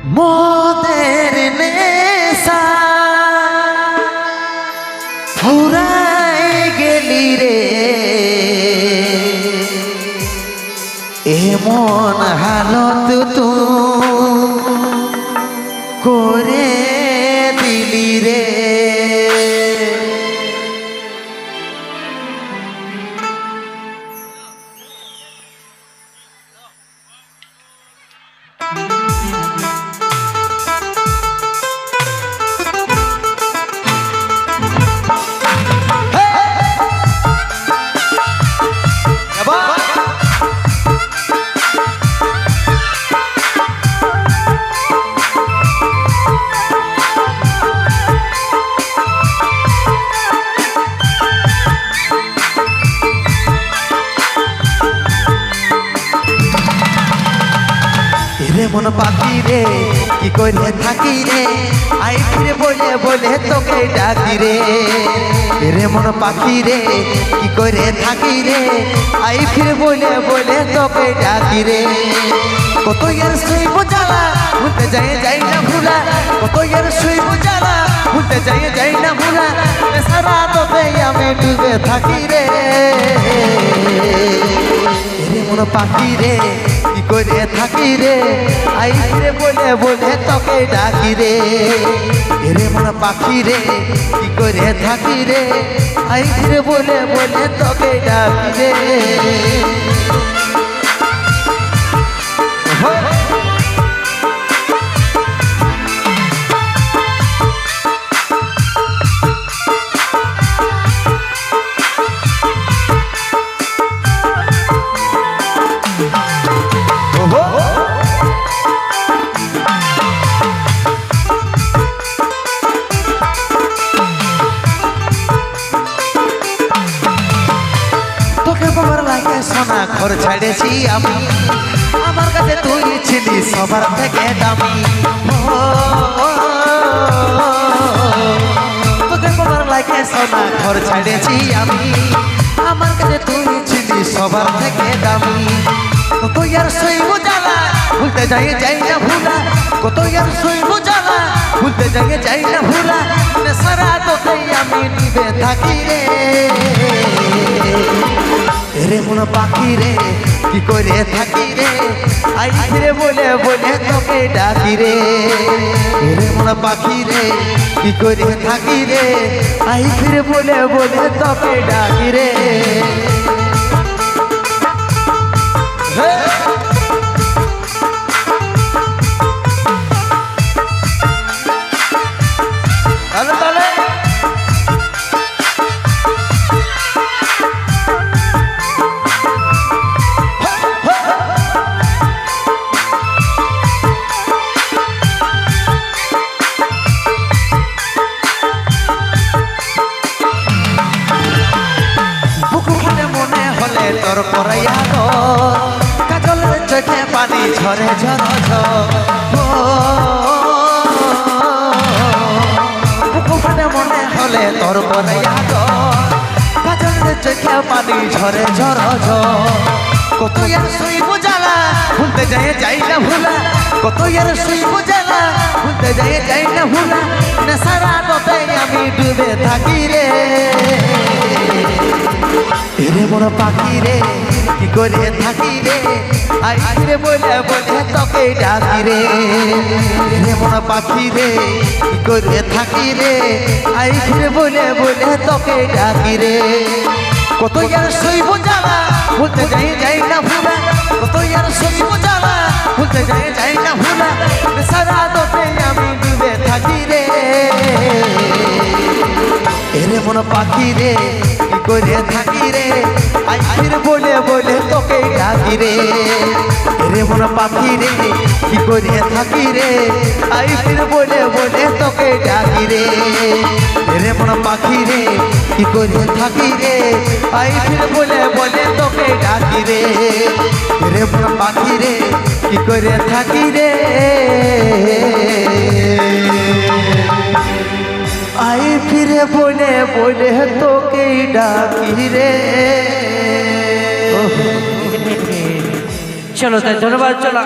মদের নেশা ফুরাই গেলি রে, এমন হালত তু করে দিলি রে। মন পাখি রে কি করে থাকি রে, আই ফিরে বলে বলে তোকে ডাকি রে। রে মন পাখি রে কি করে থাকি রে, আই ফিরে বলে বলে তোকে ডাকি রে। কত ইয়ার শৈব জ্বালা ভুলতে যাই না ভুলা, কত ইয়ার শৈব জ্বালা ভুলতে যাই না ভুলা, সারা তোতে আমি ডুবে থাকি রে। রে মন পাখি রে কি করে থাকি রে, আই রে বলে বলে তোকে ডাকি রে। রে মন পাখি রে কি করে থাকি রে, আই রে বলে বলে তোকে ডাকি রে। সোনা ঘর ছাড়েছি আমি, আমার কাছে তুই ছিলি সবার থেকে দামি। তোকে বাবার লাগে সোনা ঘর ছাড়েছি আমি, আমার কাছে তুই ছিলি সবার থেকে দামি। কত ইয়ার শৈব জ্বালা ভুলতে যাই না ভুলা, কত ইয়ার শৈব জ্বালা ভুলতে যাই না ভুলা, সারা তোতে আমি ডুবে থাকি রে। রে মন পাখি রে কি করে থাকি রে, আই ফিরে বলে বলে তোকে ডাকি রে। রে মন পাখি রে কি করে থাকি রে, আই ফিরে বলে বলে তোকে ডাকি রে। তোর পরাইয়া গো কাজলের চোখে পানি ঝরে ঝর ঝরে মনে হলে তোর পরাইয়া গো কাজলের চোখে পানি ঝরে ঝর ঝর। কত ইয়ার শৈব জ্বালা ভুলতে যাই না ভুলা, কত ইয়ার শৈব জ্বালা ভুলতে যাই না ভুলা, সারা তোতে আমি ডুবে থাকি রে। রে মন পাখি রে কি করে থাকি রে, আই রে বলে বলে তোকে ডাকি রে। রে মন পাখি রে কি করে থাকি রে, আই রে বলে বলে তোকে ডাকি রে। কত ইয়ার শৈব জ্বালা ভুলতে যাই না ভুলা, কত ইয়ার শৈব জ্বালা ভুলতে যাই না ভুলা, সারা তোতে আমি ডুবে থাকি রে। রে মন পাখি রে কি করে থাকি রে, আই বলে বলে তোকে ডাকি রে। রে মন পাখি রে কি করে থাকি রে, আই বলে বলে তোকে ডাকি রে। রে মন পাখি রে কি করে থাকি রে, আই বলে বলে তোকে ডাকি রে। রে মন পাখি রে কি করে থাকি রে, আই ফিরে বলে বলে তোকে ডাকি রে। चलो धन्यवाद। चलो